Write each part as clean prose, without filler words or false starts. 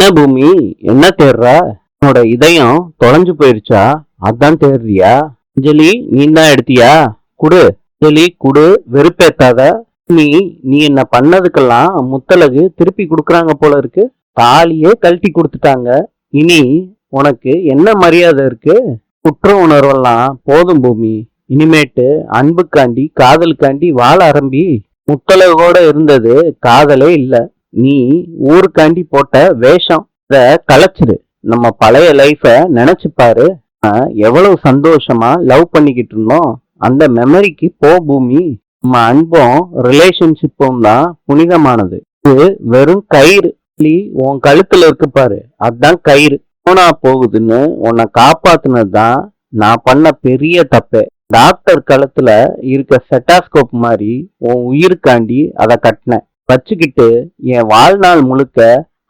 என்ன பூமி, என்ன தேடுற? உன்னோட இதயம் தொலைஞ்சு போயிருச்சா? அதான் தேடுறியா? அஞ்சலி நீ தான் எடுத்தியா? குடு. அஞ்சலி குடு, வெறுப்பேத்தாத. நீ நீ என்ன பண்ணதுக்கெல்லாம் முத்தழகு திருப்பி கொடுக்கறாங்க போல இருக்கு. தாலியே கழட்டி கொடுத்துட்டாங்க. இனி உனக்கு என்ன மரியாதை இருக்கு? குற்ற உணர்வெல்லாம் போதும் பூமி. இனிமேட்டு அன்புக்காண்டி காதலுக்காண்டி வாழ ஆரம்பி. முத்தழகோட இருந்தது காதலே இல்ல, நீ ஊருக்காண்டி போட்ட வேஷம். இத கலைச்சிரு. நம்ம பழைய லைஃப நினைச்சு பாரு. எவ்வளவு சந்தோஷமா லவ் பண்ணிக்கிட்டு இருந்தோம். அந்த மெமரிக்கு போ பூமி. நம்ம அன்பும் ரிலேஷன்ஷிப்பும் தான் புனிதமானது. இது வெறும் கயிறு. உன் கழுத்துல இருக்கு பாரு, அதான் கயிறு. போனா போகுதுன்னு உன்னை காப்பாத்துனது தான் நான் பண்ண பெரிய தப்பே. டாக்டர் கழுத்துல இருக்க செட்டாஸ்கோப் மாதிரி உன் உயிருக்காண்டி அதை கட்டினேன். வச்சுக்கிட்டு என் வாழ்நாள் முழுக்க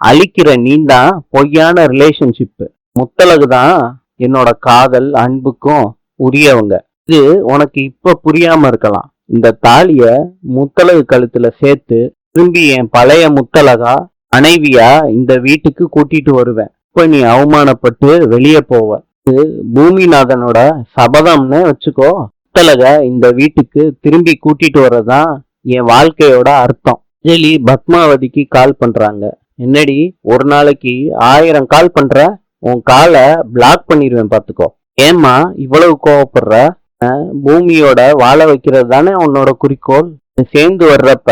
அழிக்கிற நீந்தான் பொய்யான ரிலேஷன்ஷிப். முத்தழகு தான் என்னோட காதல் அன்புக்கும் உரியவங்க. இது உனக்கு இப்ப புரியாம இருக்கலாம். இந்த தாலிய முத்தழகு கழுத்துல சேர்த்து திரும்பி என் பழைய முத்தழகா மனைவியா இந்த வீட்டுக்கு கூட்டிட்டு வருவேன். இப்ப நீ அவமானப்பட்டு வெளியே போவ. இது பூமிநாதனோட சபதம்னு வச்சுக்கோ. முத்தழக இந்த வீட்டுக்கு திரும்பி கூட்டிட்டு வர்றதுதான் என் வாழ்க்கையோட அர்த்தம். அஞ்சலி பத்மாவதிக்கு கால் பண்றாங்க. என்னடி ஒரு நாளைக்கு 1000 கால் பண்ற? உன் காலை பிளாக் பண்ணிடுவேன் பாத்துக்கோ. ஏம்மா இவ்வளவு கோவப்படுற? பூமியோட வாழ வைக்கிறது தானே உன்னோட குறிக்கோள். சேர்ந்து வர்றப்ப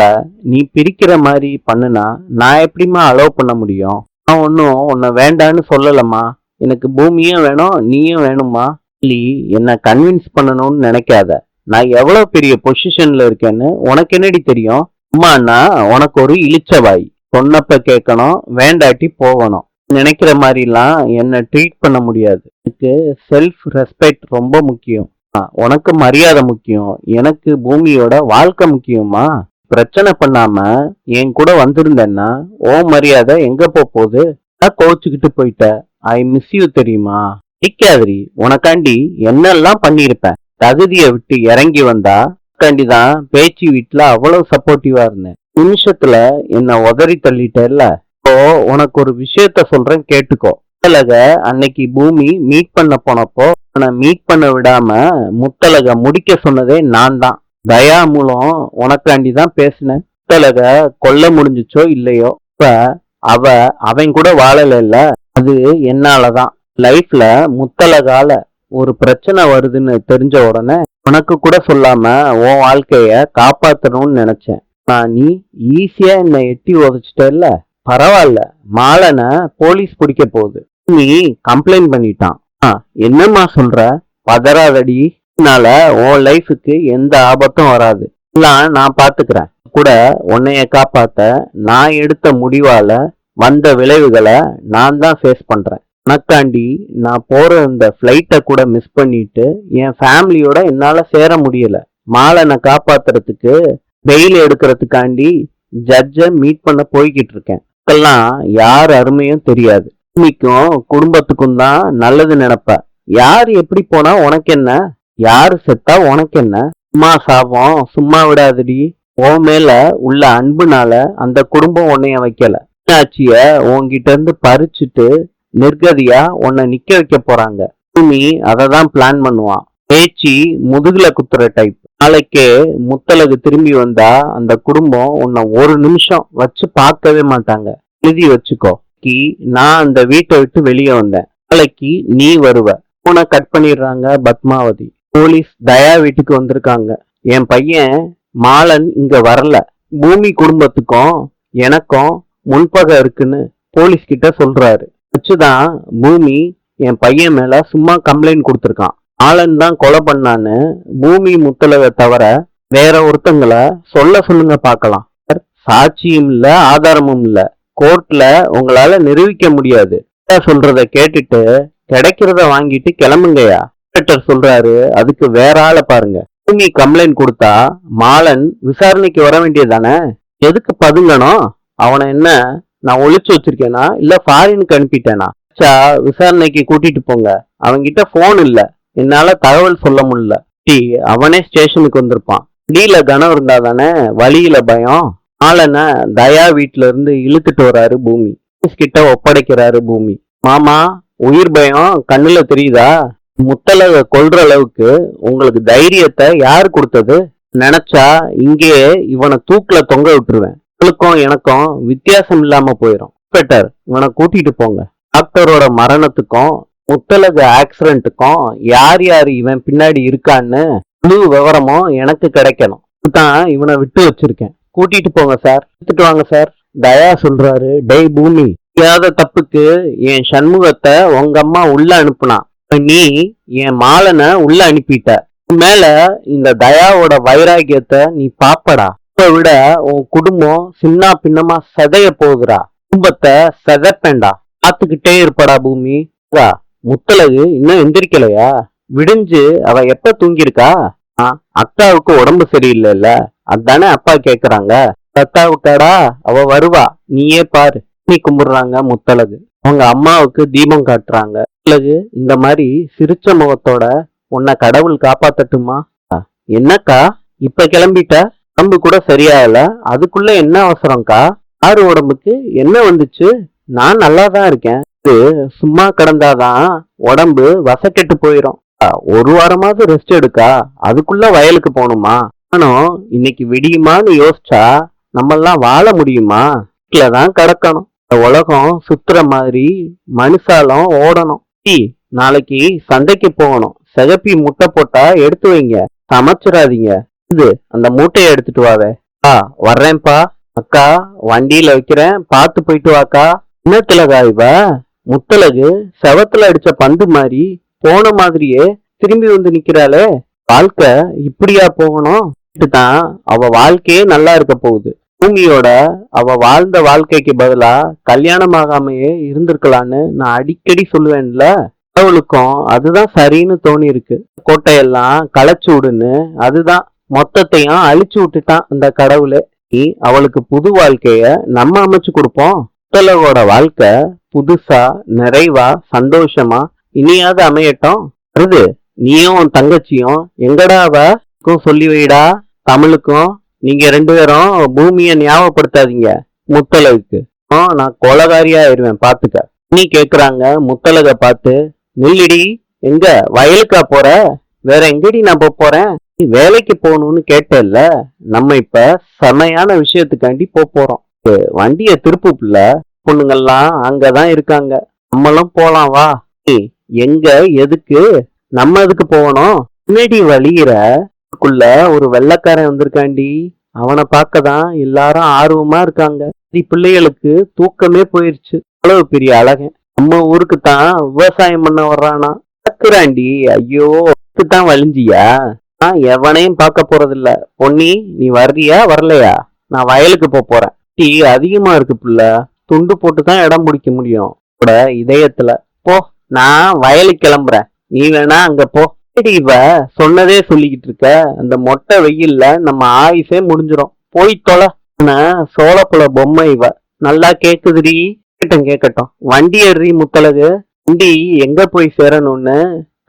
நீ பிரிக்கிற மாதிரி பண்ணுனா நான் எப்படிமா அலோவ் பண்ண முடியும்? நான் ஒன்னும் உன்னை வேண்டான்னு சொல்லலம்மா. எனக்கு பூமியும் வேணும், நீயும் வேணுமா. இல்லி என்ன கன்வின்ஸ் பண்ணணும்னு நினைக்காத. நான் எவ்வளவு பெரிய பொசிஷன்ல இருக்கேன்னு உனக்கு என்னடி தெரியும்? அம்மாண்ணா உனக்கு ஒரு இளிச்சவாய். சொன்னப்ப கேட்கணும், வேண்டாட்டி போகணும். நினைக்கிற மாதிரிலாம் என்ன ட்ரீட் பண்ண முடியாது. எனக்கு செல்ஃப் ரெஸ்பெக்ட் ரொம்ப முக்கியம். உனக்கு மரியாதை முக்கியம், எனக்கு பூமியோட வாழ்க்கை முக்கியமா. பிரச்சனை பண்ணாம என் கூட வந்திருந்தேன்னா ஓ மரியாதை எங்க போகுது? கோச்சுக்கிட்டு போயிட்ட. ஐ மிஸ் யூ தெரியுமா? நிக்காதிரி, உனக்காண்டி என்னெல்லாம் பண்ணிருப்பேன். தகுதியை விட்டு இறங்கி வந்தா காண்டிதான் பேச்சு வீட்டுல அவ்வளவு சப்போர்ட்டிவா இருந்தேன். நிமிஷத்துல என்ன உதறி தள்ளிட்டேல்ல. இப்போ உனக்கு ஒரு விஷயத்த சொல்றேன், கேட்டுக்கோ. முத்தழக அன்னைக்கு பூமி மீட் பண்ண போனப்போ அவனை மீட் பண்ண விடாம முத்தழக முடிக்க சொன்னதே நான் தான். தயா மூலம் உனக்காண்டி தான் பேசினேன். முத்தழக கொல்ல முடிஞ்சுச்சோ இல்லையோ, இப்ப அவன் கூட வாழல. அது என்னாலதான். லைஃப்ல முத்தழகால ஒரு பிரச்சனை வருதுன்னு தெரிஞ்ச உடனே உனக்கு கூட சொல்லாம உன் வாழ்க்கைய காப்பாத்தணும்னு நினைச்சேன். நீ ஈஸியா என்னை எட்டி உதச்சிட்டல்ல. பரவாயில்ல, மாலனை போலீஸ் பிடிக்க போகுது. நீ கம்ப்ளைண்ட் பண்ணிட்டான். என்னம்மா சொல்ற? பதறாதடி. என்னால உன் லைஃபுக்கு எந்த ஆபத்தும் வராது. எல்லாம் நான் பாத்துக்கிறேன். கூட உன்னைய காப்பாத்த நான் எடுத்த முடிவால வந்த விளைவுகளை நான் தான் ஃபேஸ் பண்றேன். உனக்காண்டி நான் போற இந்த ஃபிளைட்டை கூட மிஸ் பண்ணிட்டு என் ஃபேமிலியோட என்னால சேர முடியல. மாலனை காப்பாத்துறதுக்கு பெயில் எடுக்கிறதுக்காண்டி ஜட்ஜை மீட் பண்ண போய்கிட்டு இருக்கேன். இதெல்லாம் யார் அருமையும் தெரியாது. பூமிக்கும் குடும்பத்துக்கும் தான் நல்லது நினைப்ப. யார் எப்படி போனா உனக்கு என்ன? யாரு செத்தா உனக்கு என்ன? சும்மா சாபம் சும்மா விடாதடி. உன் மேல உள்ள அன்புனால அந்த குடும்பம் உன்னைய வைக்கல. மீனாட்சிய உன்கிட்ட இருந்து பறிச்சுட்டு நிர்கதியா உன்னை நிக்க வைக்க போறாங்க. பூமி அததான் பிளான் பண்ணுவான். பேச்சு முதுகுல குத்துற டைப். நாளைக்கே முத்தழகு திரும்பி வந்தா அந்த குடும்பம் உன்னை ஒரு நிமிஷம் வச்சு பார்க்கவே மாட்டாங்க. எழுதி வச்சுக்கோ. நான் அந்த வீட்டை விட்டு வெளியே வந்தேன். நாளைக்கு நீ வருவ. போனை கட் பண்ணிடுறாங்க பத்மாவதி. போலீஸ் தயா வீட்டுக்கு வந்திருக்காங்க. என் பையன் மாலன் இங்க வரல. பூமி குடும்பத்துக்கும் எனக்கும் முன்பகை இருக்குன்னு போலீஸ் கிட்ட சொல்றாரு. வச்சுதான் பூமி என் பையன் மேல சும்மா கம்ப்ளைண்ட் கொடுத்துருக்கான். மாலன் தான் கொலை பண்ணான்னு பூமி முத்தழகை தவிர வேற ஒருத்தங்களை சொல்லுங்க பார்க்கலாம். சாட்சியும் இல்ல, ஆதாரமும் இல்ல. கோர்ட்ல உங்களால நிரூபிக்க முடியாது. சொல்றத கேட்டுட்டு கிடைக்கிறத வாங்கிட்டு கிளம்புங்கயா. சொல்றாரு, அதுக்கு வேற ஆளை பாருங்க. பூமி கம்ப்ளைண்ட் கொடுத்தா மாலன் விசாரணைக்கு வர வேண்டியதானே? எதுக்கு பதுங்கணும்? அவனை என்ன நான் ஒளிச்சு வச்சிருக்கேனா இல்ல ஃபாரினுக்கு அனுப்பிட்டேனா? விசாரணைக்கு கூட்டிட்டு போங்க. அவன்கிட்ட போன் இல்ல, என்னால தகவல் சொல்ல முடியல. அவனே ஸ்டேஷனுக்கு வந்திருப்பான். டீல கனம் இருந்தா தானே வழியில பயம். மாலனை தயா வீட்டுல இருந்து இழுத்துட்டு வராரு பூமி. கிட்ட ஒப்படைக்கிறாரு பூமி. மாமா, உயிர் பயம் கண்ணுல தெரியுதா? முத்தலக கொல்ற அளவுக்கு உங்களுக்கு தைரியத்தை யாரு கொடுத்தது? நினைச்சா இங்கேயே இவனை தூக்குல தொங்க விட்டுருவேன். உங்களுக்கும் எனக்கும் வித்தியாசம் இல்லாம போயிடும். இன்ஸ்பெக்டர், இவனை கூட்டிட்டு போங்க. டாக்டரோட மரணத்துக்கும் முத்தலக ஆக்சிடென்ட்டுக்கும் யார் யார் இவன் பின்னாடி இருக்கான்னு முழு விவரமும் எனக்கு கிடைக்கணும். தான் இவனை விட்டு வச்சிருக்கேன். கூட்டிட்டு போங்க சார். எடுத்துட்டு வாங்க சார். தயா சொல்றாரு, டேய் பூமி, செய்யாத தப்புக்கு என் சண்முகத்தை உங்க அம்மா உள்ள அனுப்புனா, நீ என் மாலனை உள்ள அனுப்பிட்ட. மேல இந்த தயாவோட வைராகியத்தை நீ பாப்படா. இப்ப விட உன் குடும்பம் சின்ன பின்னமா சதைய போகுதுடா. குடும்பத்தை சதைப்பேண்டா. பார்த்துக்கிட்டே இருப்படா பூமி. முத்தலகு இன்னும் எந்திரிக்கலையா? விடிஞ்சு அவ எப்ப தூங்கிருக்கா? அக்காவுக்கு உடம்பு சரியில்லைல்ல, அதானே அப்பா கேக்குறாங்க. அக்காவுக்காடா, அவ வருவா, நீயே பாரு. நீ கும்பிடுறாங்க முத்தலகு. அவங்க அம்மாவுக்கு தீபம் காட்டுறாங்க. முத்தலகு இந்த மாதிரி சிரிச்ச முகத்தோட உன்னை கடவுள் காப்பாத்தட்டுமா? என்னக்கா இப்ப கிளம்பிட்ட? உடம்பு கூட சரியாகல, அதுக்குள்ள என்ன அவசரம்க்கா? ஆறு உடம்புக்கு என்ன வந்துச்சு? நான் நல்லாதான் இருக்கேன். இது சும்மா கிடந்தாதான் உடம்பு வசக்கெட்டு போயிரும். ஒரு வாரமாவது ரெஸ்ட் எடுக்கா, அதுக்குள்ள வயலுக்கு போகணுமா? ஆனும் இன்னைக்கு விடியுமான்னு யோசிச்சா நம்மெல்லாம் வாழ முடியுமா? வீட்டுலதான் கிடக்கணும். இந்த உலகம் சுத்துற மாதிரி மனுஷாலும் ஓடணும். நாளைக்கு சந்தைக்கு போகணும். சிகப்பி முட்டை போட்டா எடுத்து வைங்க, சமைச்சிடாதீங்க. இது அந்த மூட்டையை எடுத்துட்டு வாவே. வர்றேன்ப்பா. அக்கா, வண்டியில வைக்கிறேன், பார்த்து போயிட்டு வாக்கா. என்ன திலகா இவ? முத்தலகு செவத்துல அடிச்ச பந்து மாதிரி போன மாதிரியே திரும்பி வந்து நிக்கிறாளே. வாழ்க்கை இப்படியா போகணும்? தான் அவ வாழ்க்கையே நல்லா இருக்க போகுது. பூமியோட அவ வாழ்ந்த வாழ்க்கைக்கு பதிலா கல்யாணம் ஆகாமையே இருந்திருக்கலான்னு நான் அடிக்கடி சொல்லுவேன்ல. அவளுக்கும் அதுதான் சரின்னு தோணி இருக்கு. கோட்டையெல்லாம் களைச்சு விடுன்னு அதுதான் மொத்தத்தையும் அழிச்சு விட்டுட்டான் அந்த கடவுளே. நீ அவளுக்கு புது வாழ்க்கைய நம்ம அமைச்சு கொடுப்போம். முத்தலகோட வாழ்க்கை புதுசா நிறைவா சந்தோஷமா இனியாவது அமையட்டும். வருது, நீயும் உன் தங்கச்சியும் எங்கடா அவ சொல்லி வைடா. தமிழுக்கும் நீங்க 2 பேரும் பூமியை ஞாபகப்படுத்தாதீங்க முத்தலகுக்கு. நான் கொலகாரியா ஆயிருவேன் பாத்துக்க. நீ கேக்குறாங்க முத்தலக பார்த்து. நில்லிடி, எங்க வயலுக்கா போற? வேற எங்கடி நான் போறேன்? நீ வேலைக்கு போகணும்னு கேட்டேல்ல, நம்ம இப்ப செமையான விஷயத்துக்காண்டி போறோம். வண்டிய திருப்பு பிள்ள. பொண்ணுங்கள்லாம் அங்கதான் இருக்காங்க, நம்மளும் போலாம் வா. எங்க, எதுக்கு? நம்ம எதுக்கு போகணும்? பின்னாடி வழியிறக்குள்ள ஒரு வெள்ளைக்காரன் வந்திருக்காண்டி, அவனை பார்க்கதான் எல்லாரும் ஆர்வமா இருக்காங்க. பிள்ளைகளுக்கு தூக்கமே போயிருச்சு. அவ்வளவு பெரிய அழகன் நம்ம ஊருக்கு தான் விவசாயம் பண்ண வர்றானா பார்க்கிறாண்டி. ஐயோ, தான் வலிஞ்சியா? நான் எவனையும் பார்க்க போறதில்ல. பொன்னி, நீ வர்றியா வரலையா? நான் வயலுக்கு போறேன். டீ அதிகமா இருக்கு புள்ள, துண்டு போட்டுதான் இடம் பிடிக்க முடியும் இதயத்துல. போ, நான் வயலுக்கு கிளம்புறேன், நீ வேணா அங்க போ. இவ சொன்னதே சொல்லிக்கிட்டு இருக்க. அந்த மொட்டை வெயில்ல நம்ம ஆயுசே முடிஞ்சிடும். போய் தொலை. சோளப்புல பொம்மை இவ. நல்லா கேக்குதுடி. கேட்கட்டும். வண்டி ஏறி முத்தலகு. வண்டி எங்க போய் சேரணும்னு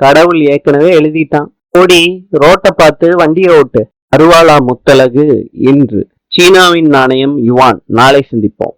கடவுள் ஏற்கனவே எழுதிட்டான். ஓடி ரோட்டை பார்த்து வண்டியை ஓட்டு. அருவாளா முத்தலகு இன்று. சீனாவின் நாணயம் யுவான். நாளை சந்திப்போம்.